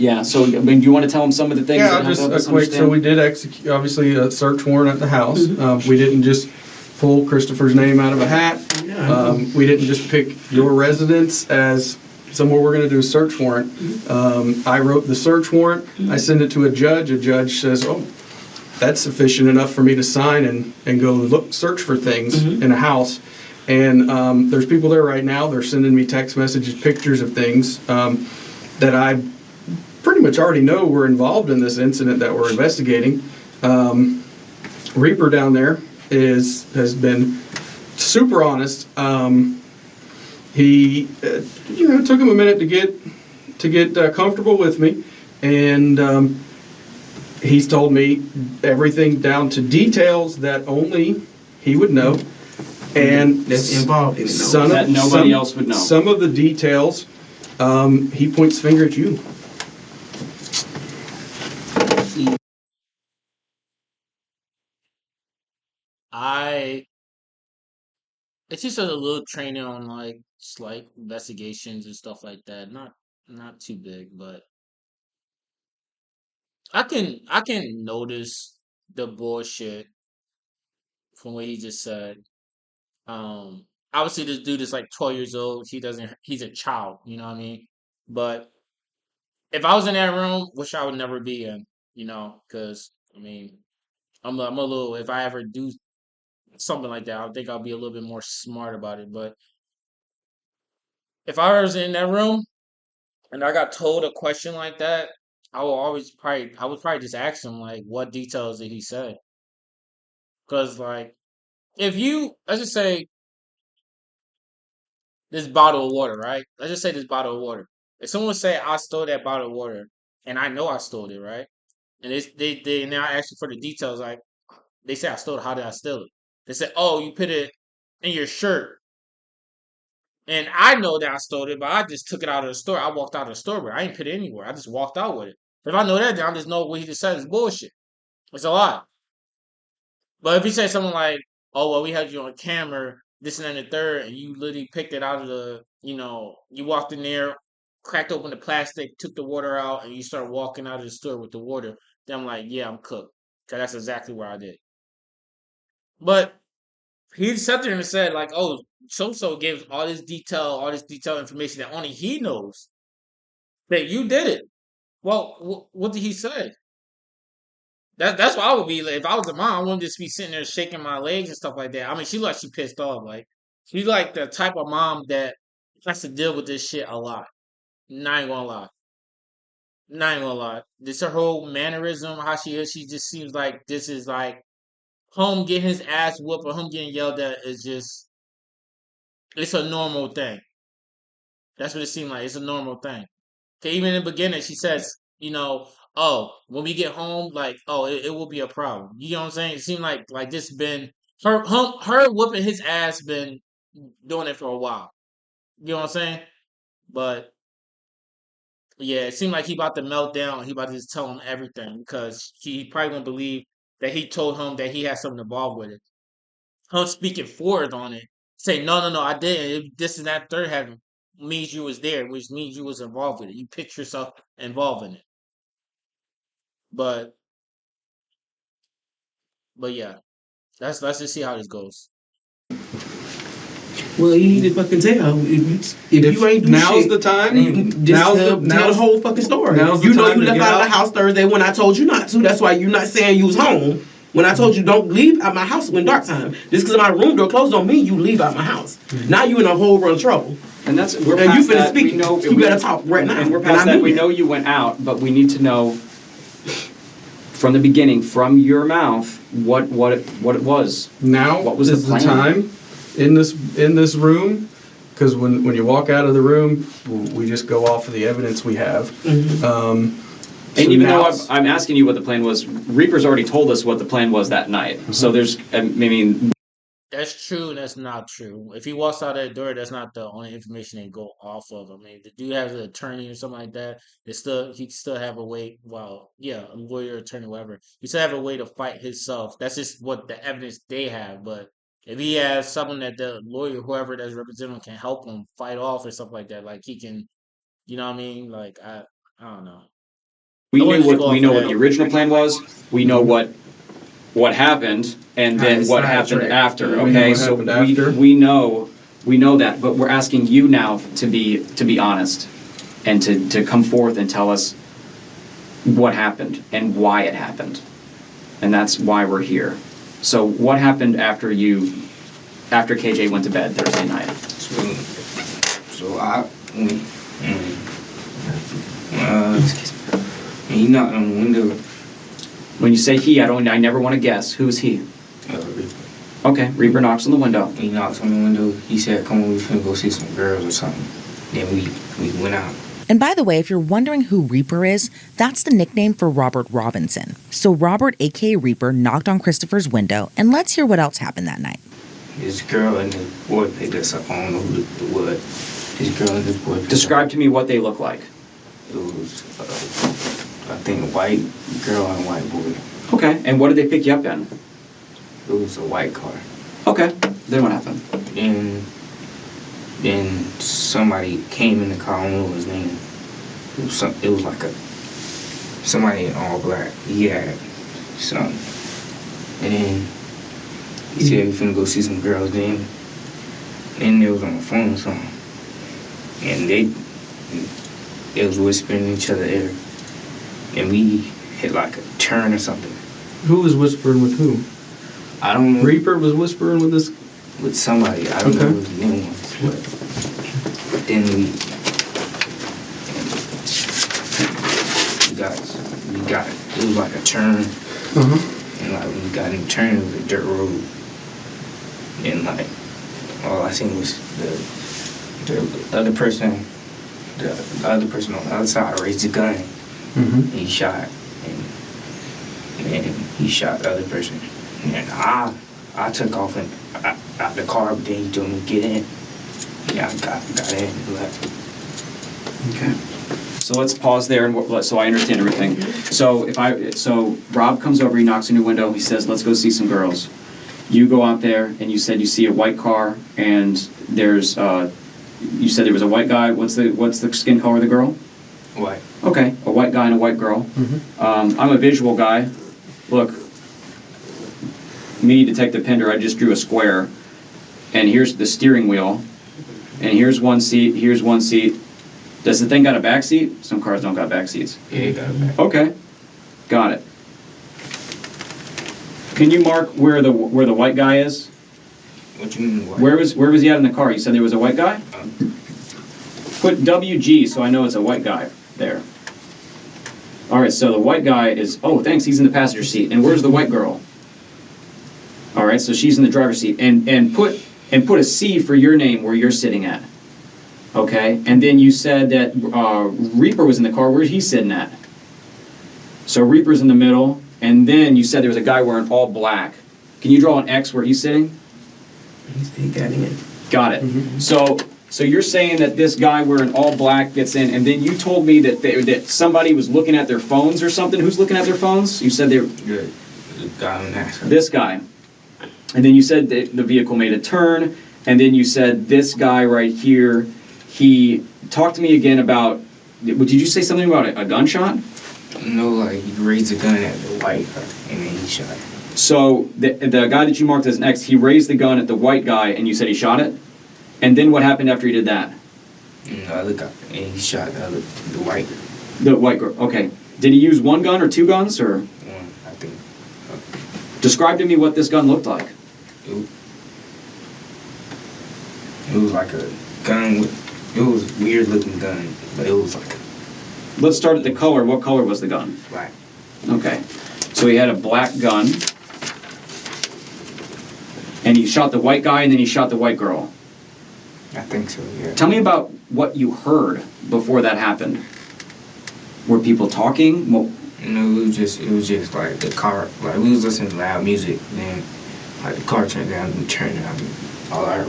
Yeah. So, I mean, do you want to tell them some of the things? Yeah, just a quick. So we did execute, obviously, a search warrant at the house. We didn't just pull Christopher's name out of a hat. We didn't just pick your residence as somewhere we're going to do a search warrant. I wrote the search warrant. I send it to a judge. A judge says, "Oh, that's sufficient enough for me to sign and go search for things in a house." And there's people there right now. They're sending me text messages, pictures of things that I pretty much already know were involved in this incident that we're investigating. Reaper down there has been super honest. He took him a minute to get comfortable with me, and he's told me everything down to details that only he would know, and that's involved in it. That nobody else would know. Some of the details, he points finger at you. It's just a little training on like slight investigations and stuff like that. Not too big, but I can notice the bullshit from what he just said. Obviously this dude is like 12 years old. He's a child, you know what I mean? But if I was in that room, which I would never be in, because I mean, I'm a little, if I ever do something like that, I think I'll be a little bit more smart about it. But if I was in that room and I got told a question like that, I would probably just ask him like, what details did he say? Because like, let's just say this bottle of water, right? Let's just say this bottle of water. If someone say I stole that bottle of water, and I know I stole it, right? And they now ask you for the details, like they say I stole it. How did I steal it? They say, oh, you put it in your shirt. And I know that I stole it, but I just took it out of the store. I walked out of the store, but I ain't put it anywhere. I just walked out with it. If I know that, then I just know what he just said is bullshit. It's a lie. But if he says something like, "Oh well, we had you on camera, this and then the third, and you literally picked it out of you walked in there, cracked open the plastic, took the water out, and you start walking out of the store with the water," then I'm like, "Yeah, I'm cooked," because that's exactly what I did. But he sat there and said like, "Oh, so gives all this detailed information that only he knows that you did it." Well, what did he say? That's what I would be like. If I was a mom, I wouldn't just be sitting there shaking my legs and stuff like that. I mean, she pissed off. Like she's like the type of mom that has to deal with this shit a lot. Not even gonna lie. Not even gonna lie. This her whole mannerism, how she is. She just seems like this is like home getting his ass whooped or him getting yelled at is just it's a normal thing. That's what it seemed like. It's a normal thing. 'Cause even in the beginning, she says, oh, when we get home, like, oh, it will be a problem. You know what I'm saying? It seemed like this been her whooping his ass been doing it for a while. You know what I'm saying? But yeah, it seemed like he about to melt down. He about to just tell him everything because he probably won't believe that he told him that he had something involved with it. Him speaking forward on it, say no, I didn't. This and that third happened means you was there, which means you was involved with it. You picture yourself involved in it. But yeah, let's just see how this goes. Well, you need to fucking tell. If you ain't do now's shit, the time. just tell the whole fucking story. You know you left out of the house Thursday when I told you not to. That's why you're not saying you was home. When I told you don't leave out my house when dark time. Just because my room door closed don't mean you leave out my house. Now you in a whole world of trouble. And you finna speak. You better talk right now. And we're past that. We know you went out, but we need to know from the beginning, from your mouth, what it was. Now what was is the the time in this room, because when you walk out of the room, we just go off of the evidence we have. And even though I'm asking you what the plan was, Reaper's already told us what the plan was that night. So there's, I mean, that's true and that's not true. If he walks out that door, that's not the only information they go off of. I mean, the dude has an attorney or something like that. He still have a way. Well, yeah, a lawyer, attorney, whatever. He still have a way to fight himself. That's just what the evidence they have. But if he has someone that the lawyer, whoever that's representing him, can help him fight off or stuff like that, like he can, you know what I mean? Like I don't know. We I wanted knew to go what we off know of what that. the original plan was. We know what happened, and then It's what not happened trick. after. We know Okay, what so happened after. we know that, but we're asking you now to be honest and to come forth and tell us what happened and why it happened, and that's why we're here. So what happened after KJ went to bed Thursday night? So I went and he knocked on the window. When you say he, I never want to guess. Who's he? Okay, Reaper knocks on the window. He knocks on the window. He said, "Come on, we finna go see some girls or something." Then we went out. And by the way, if you're wondering who Reaper is, that's the nickname for Robert Robinson. So Robert, aka Reaper, knocked on Christopher's window, and let's hear what else happened that night. This girl and this boy picked us up. I don't know who it was. This girl and this boy picked Describe us to me what they look like. up. It was, I think, a white girl and a white boy. Okay, and what did they pick you up in? It was a white car. Okay, then what happened? Then somebody came in the car. I don't know his name. It was like somebody in all black. He had something. And then he said we finna go see some girls. Then they was on the phone or something. And they was whispering in each other's ear. And we hit like a turn or something. Who was whispering with who? I don't know. Reaper was whispering with this. With somebody. I don't know Okay. what his name was. But then we got it was like a turn. And like when we got in the turn, it was a dirt road. And like all I seen was the other person on the other side raised the gun. And he shot. And he shot the other person. And I took off and out the car, but then he told me to get in. Yeah, I got in and left. Okay. So let's pause there and so I understand everything. So Rob comes over, he knocks on your window, he says, "Let's go see some girls." You go out there and you said you see a white car and there's you said there was a white guy. What's the skin color of the girl? White. Okay, a white guy and a white girl. I'm a visual guy. Look, me, Detective Pender, I just drew a square, and here's the steering wheel, and here's one seat, here's one seat. Does the thing got a back seat? Some cars don't got back seats. Yeah, he got it back. Okay, got it. Can you mark where the white guy is? What you mean white? Where was he at in the car? You said there was a white guy? Put WG so I know it's a white guy there. All right, so the white guy is, oh, thanks, he's in the passenger seat. And where's the white girl? All right, so she's in the driver's seat. And put a C for your name where you're sitting at. Okay, and then you said that Reaper was in the car. Where's he sitting at? So Reaper's in the middle, and then you said there was a guy wearing all black. Can you draw an X where he's sitting? He got in. Got it. So you're saying that this guy wearing all black gets in, and then you told me that somebody was looking at their phones or something. Who's looking at their phones? You said they were... The guy on that side. This guy. And then you said that the vehicle made a turn, and then you said this guy right here, he talked to me again about... Did you say something about a gunshot? No, like he raised a gun at the white guy, and then he shot it. So the guy that you marked as an X, he raised the gun at the white guy, and you said he shot it? And then what happened after he did that? And the other guy, and he shot the white girl. The white girl, okay. Did he use one gun or two guns, or? One, I think. Describe to me what this gun looked like. It was like a gun it was a weird looking gun, but it was like Let's start at the color. What color was the gun? black. Okay. So he had a black gun, and he shot the white guy, and then he shot the white girl. I think so, yeah. Tell me about what you heard before that happened. Were people talking? Well, No, it was just like the car, like we was listening to loud music, then like the car turned down and turned down, and all I heard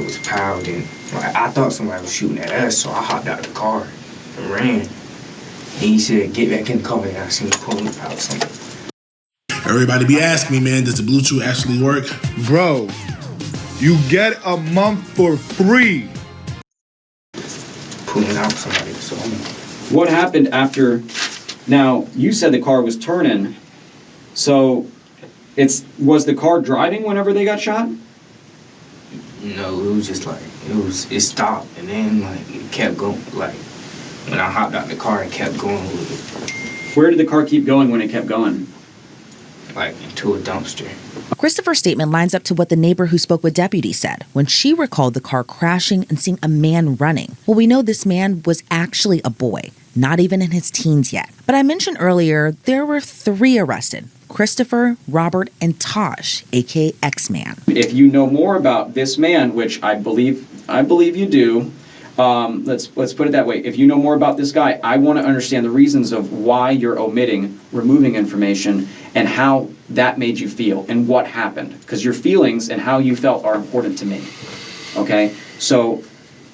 was pow, then like I thought somebody was shooting at us, so I hopped out the car and ran. And he said, "Get back in the car," and I seen him pulling out something. Everybody be asking me, man, does the Bluetooth actually work? Bro, you get a month for free. Pulling out somebody, so What happened after? Now you said the car was turning, so was the car driving whenever they got shot? No, it was just like it stopped and then like it kept going. Like when I hopped out the car, it kept going with it. Where did the car keep going when it kept going? Like into a dumpster. Christopher's statement lines up to what the neighbor who spoke with deputies said when she recalled the car crashing and seeing a man running. Well, we know this man was actually a boy, not even in his teens yet. But I mentioned earlier there were 3 arrested: Christopher, Robert, and Tosh, aka X-Man. If you know more about this man, which I believe you do, let's put it that way. If you know more about this guy, I want to understand the reasons of why you're removing information, and how that made you feel and what happened. Because your feelings and how you felt are important to me. Okay? So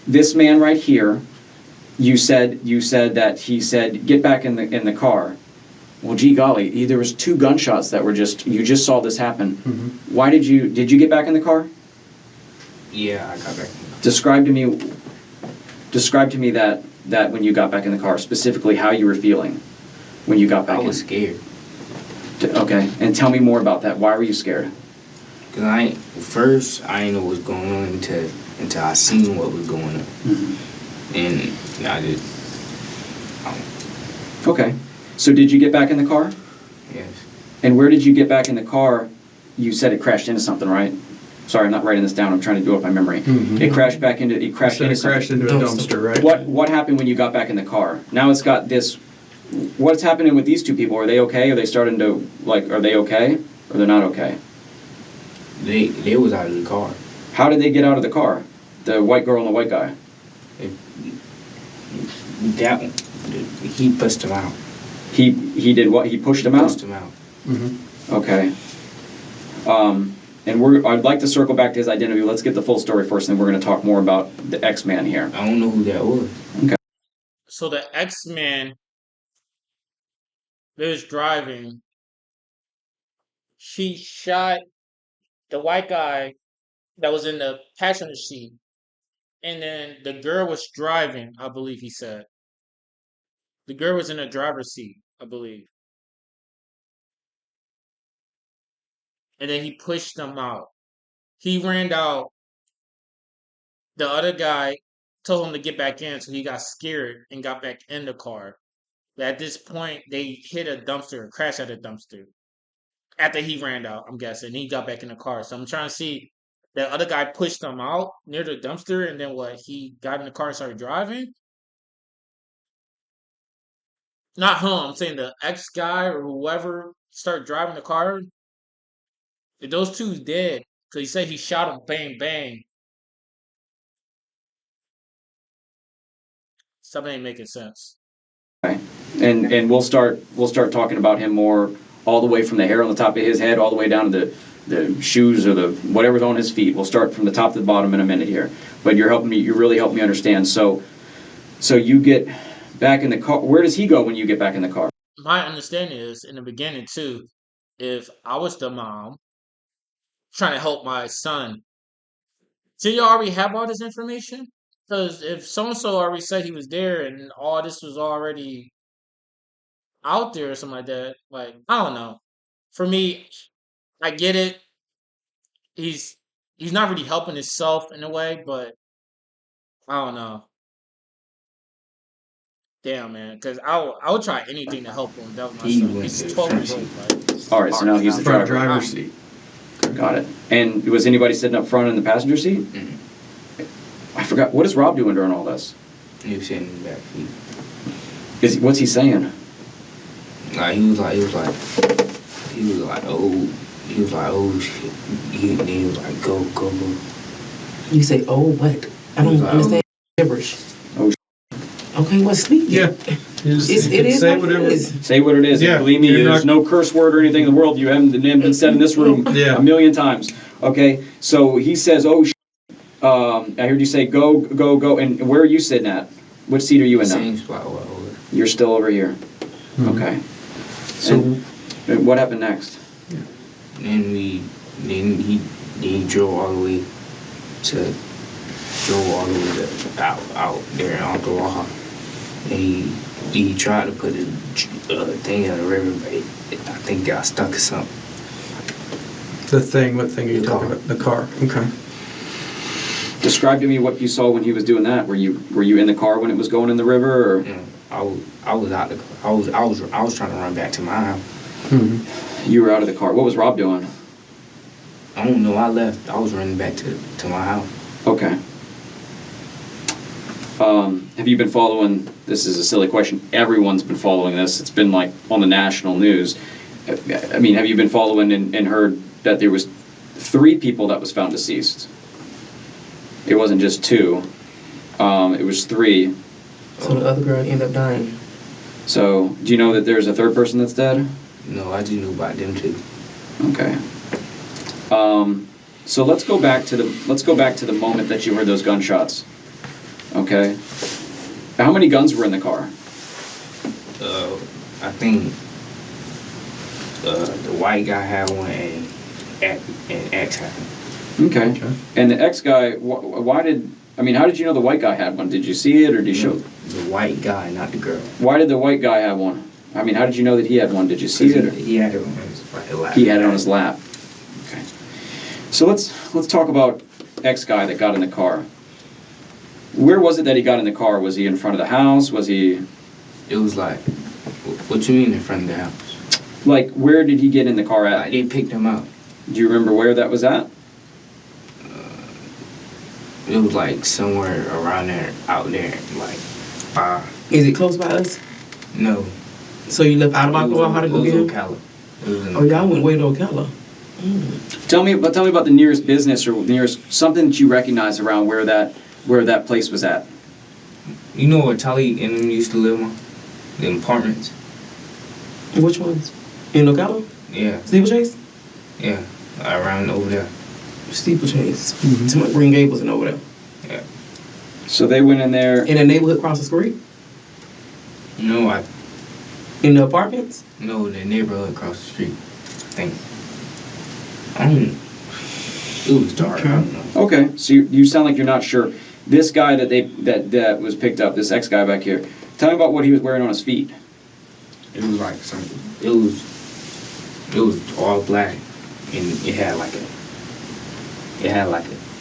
this man right here, you said that he said, get back in the car. Well, gee golly, there was 2 gunshots that were you just saw this happen. Mm-hmm. Why did you get back in the car? Yeah, I got back. Describe to me that when you got back in the car, specifically how you were feeling when you got back in. I was scared. Okay, and tell me more about that. Why were you scared? Cause I didn't know what was going on until I seen what was going on, and I just. Okay, so did you get back in the car? Yes. And where did you get back in the car? You said it crashed into something, right? Sorry, I'm not writing this down. I'm trying to do it by memory. Mm-hmm. It crashed into It crashed into a dumpster, right? What happened when you got back in the car? Now it's got this. What's happening with these 2 people? Are they okay? Are they starting to are they okay? Or they're not okay? They was out of the car. How did they get out of the car? The white girl and the white guy. That one, he pushed them out. He did what? He pushed them out? Pushed them out. Mm-hmm. Okay. And I'd like to circle back to his identity. Let's get the full story first, and then we're going to talk more about the X-Man here. I don't know who that was. Okay. So the X-Man that was driving, she shot the white guy that was in the passenger seat. And then the girl was driving, I believe he said. The girl was in the driver's seat, I believe. And then he pushed them out. He ran out. The other guy told him to get back in, so he got scared and got back in the car. But at this point, they hit a dumpster, crashed at a dumpster. After he ran out, I'm guessing. He got back in the car. So I'm trying to see, the other guy pushed them out near the dumpster, and then he got in the car and started driving? Not him. I'm saying the ex guy or whoever started driving the car. If those 2's dead, because he said he shot him, bang, bang. Something ain't making sense. Okay. And we'll start talking about him more, all the way from the hair on the top of his head all the way down to the shoes or the whatever's on his feet. We'll start from the top to the bottom in a minute here. But you really helped me understand. So you get back in the car. Where does he go when you get back in the car? My understanding is, in the beginning too, if I was the mom trying to help my son, so you already have all this information? Because if so-and-so already said he was there and all this was already out there or something like that, like, I don't know. For me, I get it. He's not really helping himself in a way, but I don't know. Damn, man, because I would try anything to help him. That was my son. He's 12 years old. Right? All right, so now he's the Front driver. driver's seat. Got it. And was anybody sitting up front in the passenger seat? Mm-hmm. I forgot. What is Rob doing during all this? He was sitting in the back seat. What's he saying? Like he was like, oh shit. He was like, go. You say, oh, what? I don't understand gibberish. Oh, okay, well, speak. Yeah. It is say what it whatever. is. Say what it is. Yeah, And believe me, you're there's not- no curse word or anything in the world you haven't been said in this room Yeah. a million times. Okay, so he says, "Oh, I heard you say go." And where are you sitting at? What seat are you in now? Same spot over. You're still over here. Mhm. Okay. So And what happened next? Then he drove all the way out there in Altawaha. And he he tried to put the thing in the river, but I think got stuck or something. The thing, what thing are you The talking car. about? The car. Okay. Describe to me what you saw when he was doing that. Were you in the car when it was going in the river, or I was out the car. I was trying to run back to my house. Mm-hmm. you were out of the car? What was Rob doing? I don't know. I left. I was running back to my house. Okay. Have you been following, this is a silly question, everyone's been following this, it's been like on the national news. I mean, have you been following and heard that there was 3 people that was found deceased? It wasn't just 2, it was 3. So the other girl ended up dying. So, do you know that there's a 3rd person that's dead? No, I just knew about them 2. Okay. So let's go back to the moment that you heard those gunshots. Okay. How many guns were in the car? I think the white guy had one and X had one. Okay. And the ex guy, how did you know the white guy had one? Did you see it or did he show? The white guy, not the girl. Why did the white guy have one? I mean, how did you know that he had one? Did you see it? Or? He had it on his lap. He had it on his lap. Okay. So let's talk about ex guy that got in the car. Where was it that he got in the car? Was he in front of the house? Was he? It was like, what you mean in front of the house? Like, where did he get in the car at? Like, they picked him up. Do you remember where that was at? It was like somewhere around there, out there, like, Is it close by us? no. So you left out of Ocala? How to go get him? Ocala. It was in Oh, y'all went way to Ocala. Tell me about the nearest business or nearest something that you recognize around where that place was at. You know where Tali and them used to live on? The apartments. Which ones? In Ocala? Yeah, Steeplechase? yeah, around over there. Steeplechase. To my Green Gables and over there. Yeah. So they went in there. In the neighborhood across the street? No, In the apartments? no, the neighborhood across the street. I think. I don't know. It was dark. I don't know. Okay, so you sound like you're not sure. This guy that was picked up, this ex guy back here. Tell me about what he was wearing on his feet. It was like something. It was all black, and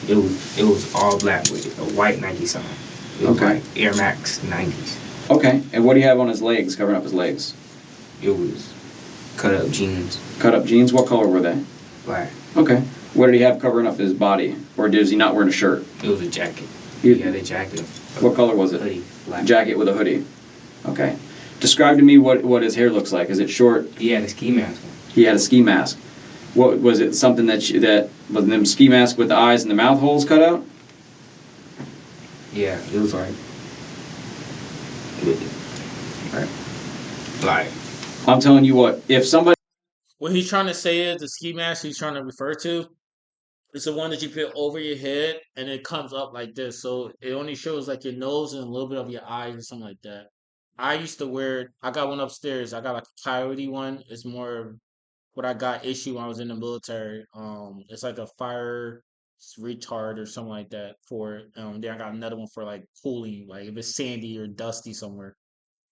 it was all black with a white Nike sign. It was Okay. like Air Max 90s. Okay, and what do you have on his legs, covering up his legs? It was cut up jeans, Cut up jeans. What color were they? black. Okay. What did he have covering up his body, or is he not wearing a shirt? It was a jacket. He- He had a jacket. What color was it? Hoodie, black. Jacket with a hoodie. Okay. Describe to me what his hair looks like. Is it short? He had a ski mask on. He had a ski mask. What was it? Something that was them ski mask with the eyes and the mouth holes cut out? Yeah, it was like I'm telling you what. If somebody What he's trying to say is the ski mask he's trying to refer to. It's the one that you put over your head and it comes up like this. So it only shows like your nose and a little bit of your eyes or something like that. I used to wear it. I got one upstairs. I got like a coyote one. It's more what I got issued when I was in the military. It's like a fire retard or something like that for it. Then I got another one for like cooling, like if it's sandy or dusty somewhere.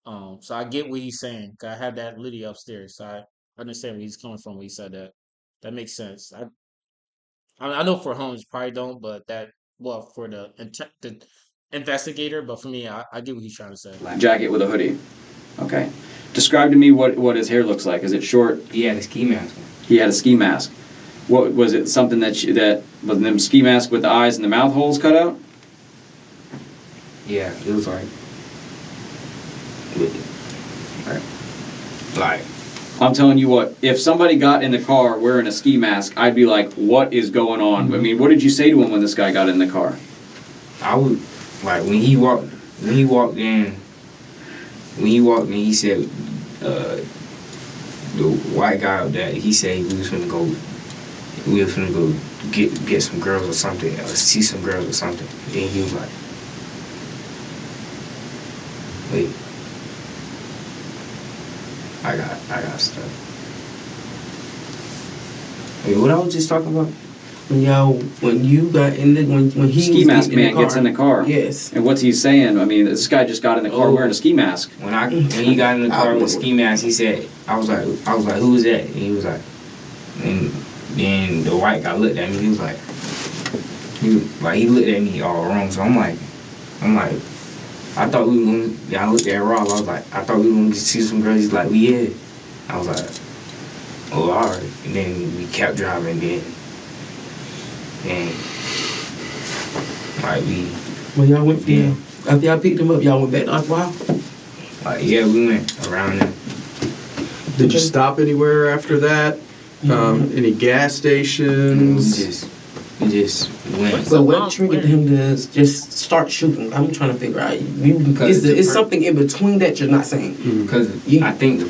So I get what he's saying. 'Cause I have that Liddy upstairs. So I understand where he's coming from when he said that. That makes sense. I know for Holmes probably don't, but for the investigator, but for me, I get what he's trying to say. jacket with a hoodie. Okay. Describe to me what his hair looks like. Is it short? he had a ski mask on. He had a ski mask. What was it? Something that was them ski mask with the eyes and the mouth holes cut out? Yeah, it was like I'm telling you what. If somebody got in the car wearing a ski mask, I'd be like, "What is going on?" I mean, what did you say to him when this guy got in the car? I would like when he walked in, he said the white guy up there, he said we was gonna go get some girls or something, or see some girls or something. Then he was like, wait, I got stuff. Wait, what I was just talking about? when you got in the when he Ski was mask getting man gets in the car. Yes. And what's he saying? I mean, this guy just got in the car wearing a ski mask. When he got in the car with a ski mask, he said, I was like, who was that? And he was like, and then the white guy looked at me. He was like, he looked at me all wrong. So I'm like, I thought we were gonna. I looked at Rob. I was like, I thought we were gonna see some girls. He's like, we yeah. I was like, oh, all right. And then we kept driving. And like when y'all went after y'all picked him up, y'all went back to Aqua. Like we went around there. Did you stop anywhere after that? Any gas stations? We just went. So what triggered him to just start shooting? I'm trying to figure out. Is something in between that you're not saying? Because I think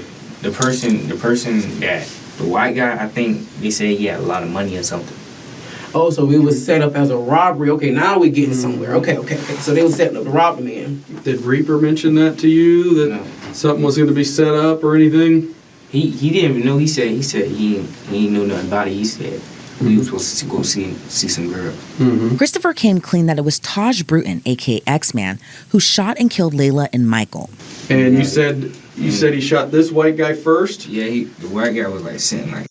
the person that the white guy, I think they said he had a lot of money or something. Oh, so it was set up as a robbery. Okay, now we're getting somewhere. Okay. So they were setting up to rob the man. Did Reaper mention that to you, that something was going to be set up or anything? He didn't even know. He said he didn't know nothing about it. He said we were supposed to go see some girls. Christopher came clean that it was Taj Bruton, aka X-Man, who shot and killed Layla and Michael. And you said he shot this white guy first? Yeah, the white guy was like sitting like.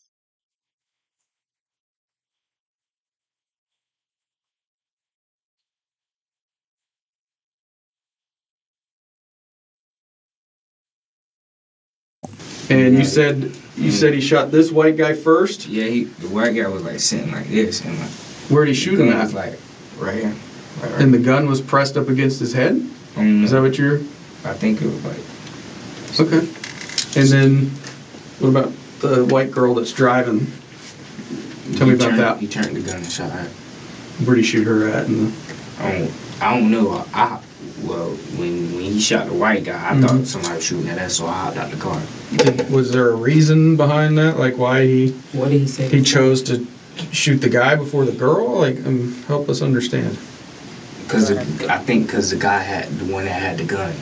And you said he shot this white guy first? Yeah, the white guy was like sitting like this, and like. Where'd he shoot him at? Was like right here. Right. And the gun was pressed up against his head? Is that what you're? I think it was like. Okay. And then, what about the white girl that's driving? Tell me about that. He turned the gun and shot her. Where'd he shoot her at? I don't know. Well, when he shot the white guy, I thought somebody was shooting at us, so I hopped out the car. Was there a reason behind that? Like why What did he say? he chose to shoot the guy before the girl? Like, help us understand. I think because the guy had the one that had the gun.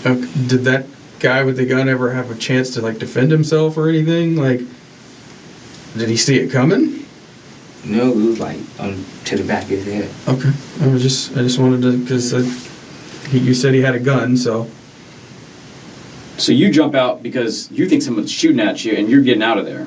Okay. Did that guy with the gun ever have a chance to like defend himself or anything? Like, did he see it coming? No, it was like to the back of his head. Okay. I just wanted to, because you said he had a gun, so. So you jump out because you think someone's shooting at you and you're getting out of there.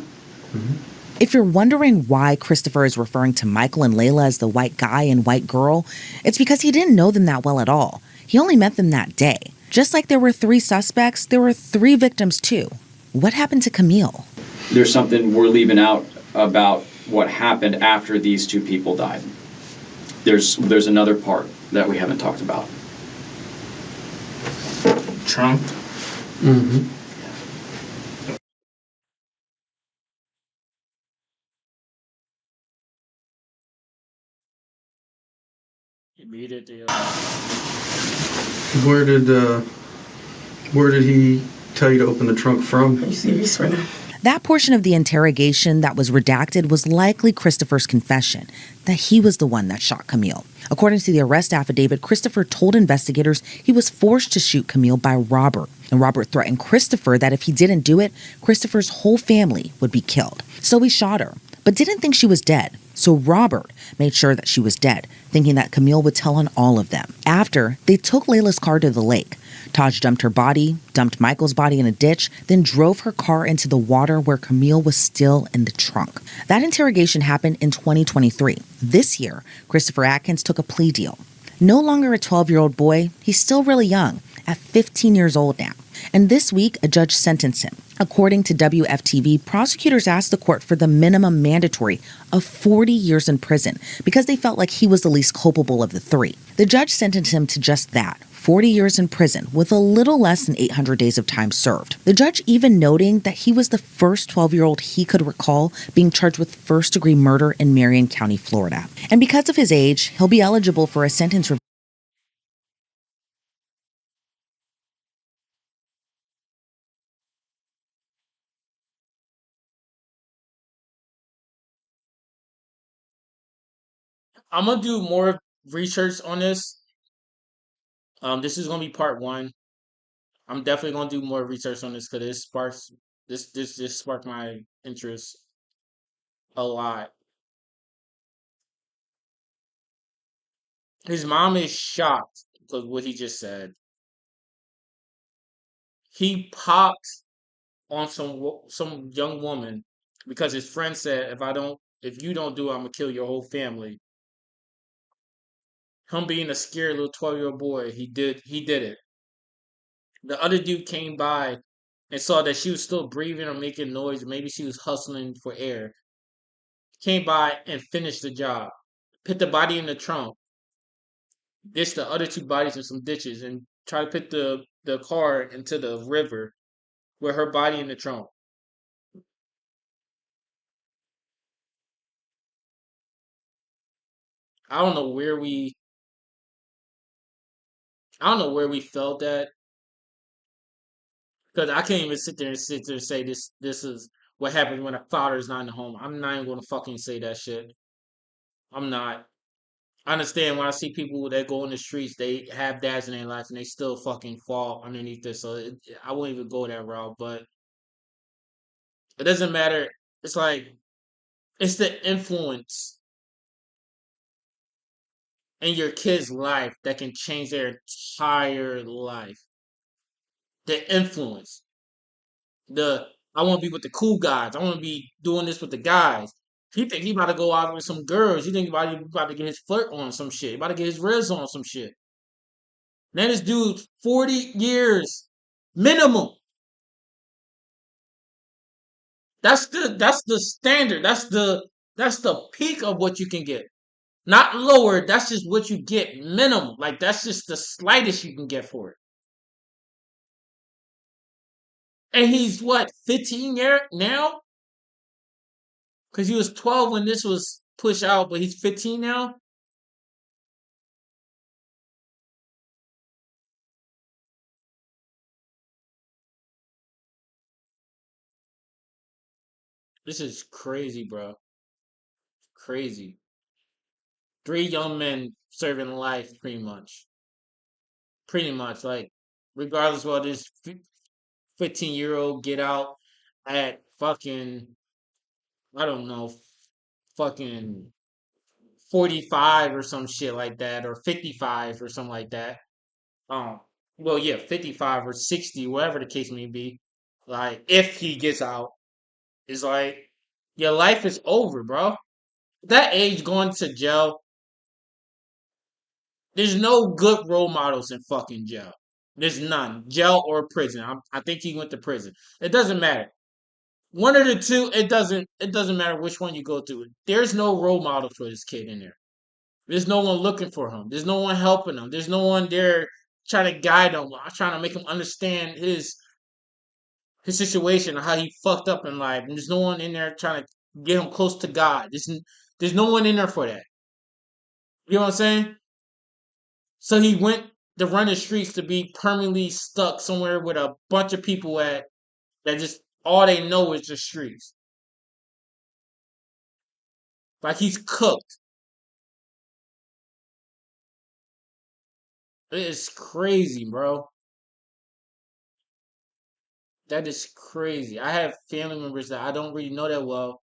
If you're wondering why Christopher is referring to Michael and Layla as the white guy and white girl, it's because he didn't know them that well at all. He only met them that day. Just like there were 3 suspects, there were 3 victims too. What happened to Camille? There's something we're leaving out about what happened after these 2 people died. There's another part that we haven't talked about. Trump. Immediately. Where did he tell you to open the trunk from? Are you serious right now? That portion of the interrogation that was redacted was likely Christopher's confession that he was the one that shot Camille. According to the arrest affidavit, Christopher told investigators he was forced to shoot Camille by Robert. And Robert threatened Christopher that if he didn't do it, Christopher's whole family would be killed. So he shot her, but didn't think she was dead. So Robert made sure that she was dead, thinking that Camille would tell on all of them. After, they took Layla's car to the lake. Taj dumped her body, dumped Michael's body in a ditch, then drove her car into the water where Camille was still in the trunk. That interrogation happened in 2023. This year, Christopher Atkins took a plea deal. No longer a 12-year-old boy, he's still really young, at 15 years old now. And this week, a judge sentenced him. According to WFTV, prosecutors asked the court for the minimum mandatory of 40 years in prison because they felt like he was the least culpable of the 3. The judge sentenced him to just that, 40 years in prison with a little less than 800 days of time served. The judge even noting that he was the first 12-year-old he could recall being charged with first-degree murder in Marion County, Florida. And because of his age, he'll be eligible for a sentence review. I'm gonna do more research on this. This is gonna be part 1. I'm definitely gonna do more research on this because this sparked my interest a lot. His mom is shocked because what he just said. He popped on some young woman because his friend said, if you don't do it, I'm gonna kill your whole family. Him being a scared little 12-year-old boy, he did it. The other dude came by and saw that she was still breathing or making noise. Maybe she was hustling for air. Came by and finished the job. Put the body in the trunk. Ditched the other two bodies in some ditches and tried to put the car into the river with her body in the trunk. I don't know where we felt that because I can't even sit there and say this is what happens when a father is not in the home. I'm not even gonna fucking say that shit. I'm not. I understand when I see people that go in the streets, they have dads in their life and they still fucking fall underneath this. So I won't even go that route, but it doesn't matter. It's like it's the influence in your kid's life that can change their entire life. The influence. I want to be with the cool guys. I want to be doing this with the guys. He think he about to go out with some girls. He think about to get his flirt on some shit. He about to get his riz on some shit. Now this dude 40 years minimum. That's the standard. That's the peak of what you can get. Not lower. That's just what you get minimum. Like that's just the slightest you can get for it. And he's what 15 year now? Because he was 12 when this was pushed out, but he's 15 now. This is crazy, bro. Crazy. 3 young men serving life, pretty much. Pretty much, like, regardless of what this 15-year-old get out at fucking, I don't know, fucking 45 or some shit like that, or 55 or something like that. Um, well, yeah, 55 or 60, whatever the case may be. Like, if he gets out, it's like your life is over, bro. That age going to jail, there's no good role models in fucking jail. There's none. Jail or prison. I think he went to prison. It doesn't matter. One of the two, it doesn't matter which one you go to. There's no role model for this kid in there. There's no one looking for him. There's no one helping him. There's no one there trying to guide him, trying to make him understand his situation and how he fucked up in life. And there's no one in there trying to get him close to God. There's no one in there for that. You know what I'm saying? So he went to run the streets to be permanently stuck somewhere with a bunch of people that just all they know is the streets. Like he's cooked. It is crazy, bro. That is crazy. I have family members that I don't really know that well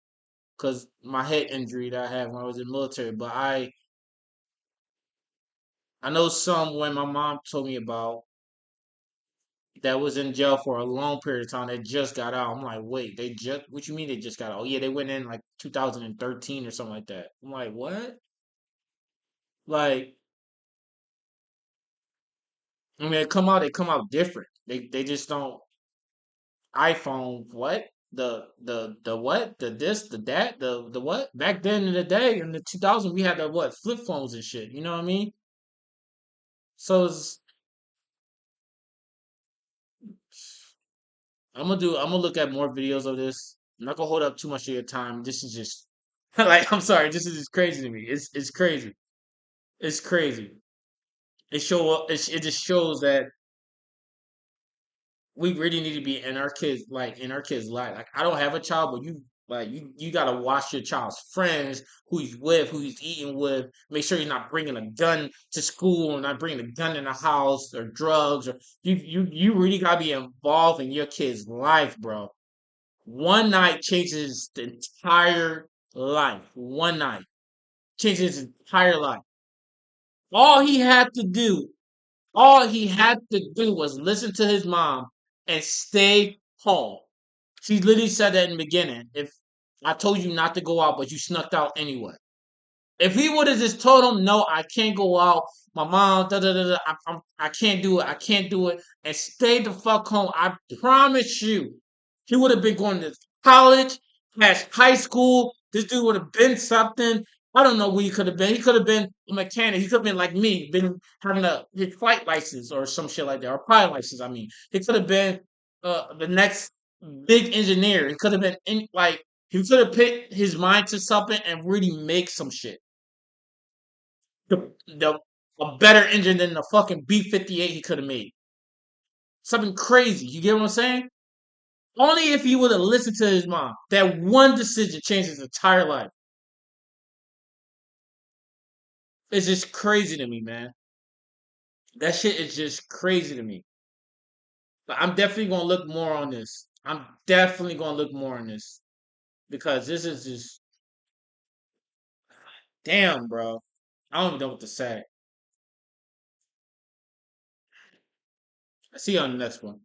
because my head injury that I had when I was in the military. But I know some when my mom told me about that was in jail for a long period of time that just got out. I'm like, wait, what you mean they just got out? Oh yeah, they went in like 2013 or something like that. I'm like, what? Like, I mean, they come out different. They just don't iPhone what? The what? The this, the that, the what? Back then in the day in the 2000s we had the what? Flip phones and shit, you know what I mean? So I'm gonna look at more videos of this. I'm not gonna hold up too much of your time. This is just like I'm sorry, this is just crazy to me. It's crazy. It's crazy. It just shows that we really need to be in our kids in our kids' life. Like I don't have a child, but you gotta watch your child's friends, who he's with, who he's eating with. Make sure he's not bringing a gun to school or not bringing a gun in the house or drugs or you really gotta be involved in your kid's life, bro. One night changes the entire life. One night changes his entire life. All he had to do, was listen to his mom and stay home. She literally said that in the beginning. If I told you not to go out, but you snuck out anyway. If he would have just told him, no, I can't go out. My mom, I can't do it. I can't do it. And stay the fuck home. I promise you, he would have been going to college, past high school. This dude would have been something. I don't know where he could have been. He could have been a mechanic. He could have been like me, been having his flight license or some shit like that, or pilot license. I mean, he could have been the next big engineer. He could have been he could have put his mind to something and really make some shit. The a better engine than the fucking B-58 he could have made. Something crazy. You get what I'm saying? Only if he would have listened to his mom. That one decision changed his entire life. It's just crazy to me, man. That shit is just crazy to me. But I'm definitely gonna look more on this. I'm definitely gonna look more on this. Because this is just damn, bro. I don't even know what to say. I see you on the next one.